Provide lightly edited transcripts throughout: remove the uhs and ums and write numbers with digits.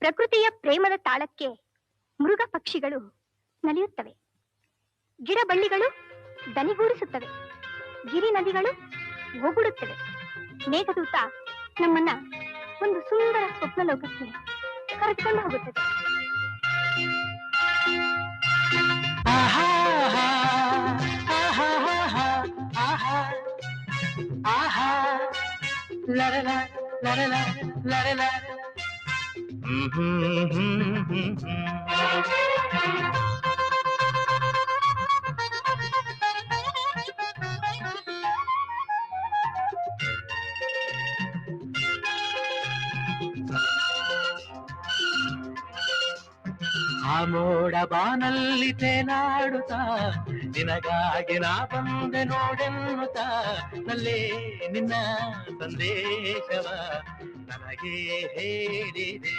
ಪ್ರಕೃತಿಯ ಪ್ರೇಮದ ತಾಳಕ್ಕೆ ಮೃಗ ಪಕ್ಷಿಗಳು ನಲಿಯುತ್ತವೆ, ಗಿಡ ಬಳ್ಳಿಗಳು ದನಿಗೂಡಿಸುತ್ತವೆ, ಗಿರಿ ನದಿಗಳು ಓಗುಡುತ್ತವೆ. ಮೇಘದೂತ ನಮ್ಮನ್ನ ಒಂದು ಸುಂದರ ಸ್ವಪ್ನ ಲೋಕಕ್ಕೆ ಕರೆದುಕೊಂಡು ಹೋಗುತ್ತದೆ. ಆ ಮೋಡ ಬಾನಲ್ಲಿ ತೇಲಾಡುತ್ತಾ ನಿನಗಾಗಿ ನಾ ಬಂದೆ ನೋಡೆನ್ನುತ್ತಾ ನಲ್ಲೇ ನಿನ್ನ ಸಂದೇಶವ ನನಗೆ ಹೇಳಿದೆ.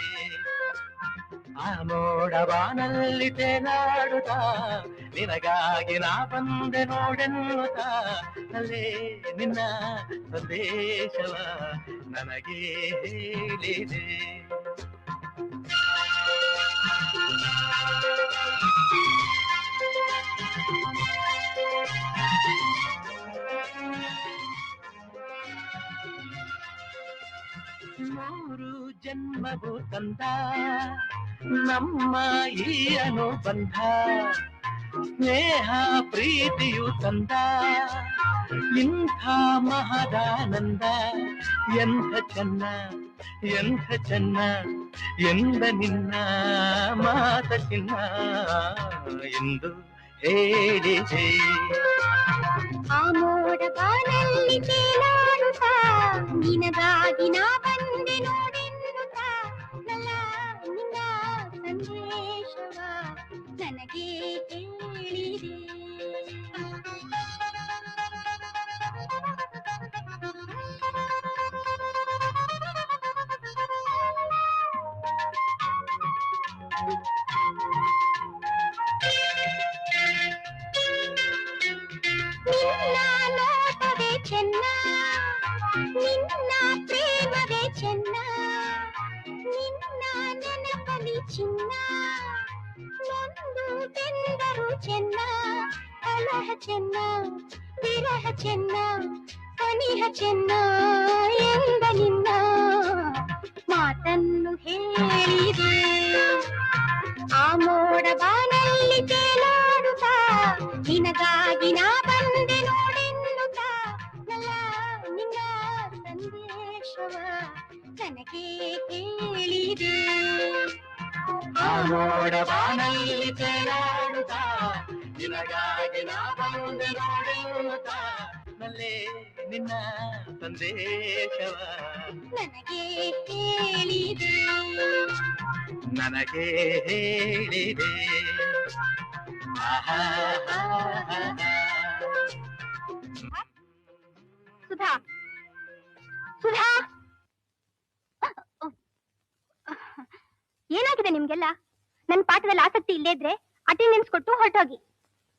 ಆ ಮೋಡ ಬಾನಲ್ಲಿ ತೇಲಾಡುತ್ತಾ ನಿನಗಾಗಿ ನಾ ಬಂದೆ ನೋಡೆನ್ನುತ್ತಾ ನಲ್ಲೇ ನಿನ್ನ ಸಂದೇಶವ ನನಗೆ ಹೇಳಿದೆ. ಮೂರು ಜನ್ಮವು ತಂದ ನಮ್ಮ ಈ ಅನುಬಂಧ, ಸ್ನೇಹ ಪ್ರೀತಿಯು ತಂದ ಇಂಥ ಮಹದಾನಂದ. ಎಂಥ ಚೆನ್ನ ಎಂಥ ಚೆನ್ನ ಎಂದ ನಿನ್ನ ಮಾತ ಚಿನ್ನ ಎಂದು ಹೇಳಿದೆ. ಆ ಮೋಡ ಬಾನಲ್ಲಿ ತೇಲಾಡುತ್ತಾ ನಿನಗಾಗಿ ನಾ ಬಂದೆ ನೋಡೆನ್ನುತ್ತಾ ನಲ್ಲ ನಿನ್ನ ಸಂದೇಶವ ನನಗೆ ಹೇಳಿದೆ. ನಿನ್ನ ನೋಟವೇ ಚೆನ್ನ, ನಿನ್ನ ಪ್ರೇಮವೇ ಚೆನ್ನ, ನಿನ್ನ ನೆನಪಲಿ ಚಿನ್ನ, ನೊಂದು ಬೆಂದರು ಚೆನ್ನ, ಕಲಹ ಚೆನ್ನ, ವಿರಹ ಚೆನ್ನ, ಸನಿಹ ಚೆನ್ನ ಎಂದ ನಿನ್ನ ಮಾತನ್ನು ಹೇಳಿದೆ. ಆ ಮೋಡ ಬಾನಲ್ಲಿ ತೇಲಾಡುತ್ತಾ ನಿನಗಾಗಿ ನಾ ಬಂದೆ ನೋಡೆನ್ನುತ್ತಾ ನಲ್ಲ ನಿನ್ನ ಸಂದೇಶವ ನನಗೆ ಹೇಳಿದೆ. ಆ ಮೋಡ ಬಾನಲ್ಲಿ ತೇಲಾಡುತ್ತಾ ನಿನಗಾಗಿ ನಾ ಬಂದೆ ನೋಡೆನ್ನುತ್ತಾ ನಲ್ಲೇ ನಿನ್ನ ಸಂದೇಶವ ನನಗೆ ಹೇಳಿದೆ. ನನಗೆ ಹೇಳಿದೆ. ಸುಧಾ, ಸುಧಾ, ಏನಾಗಿದೆ ನಿಮ್ಗೆಲ್ಲ? ನನ್ನ ಪಾಠದಲ್ಲಿ ಆಸಕ್ತಿ ಇಲ್ಲೇ ಇದ್ರೆ ಅಟೆಂಡೆನ್ಸ್ ಕೊಟ್ಟು ಹೊರಟೋಗಿ.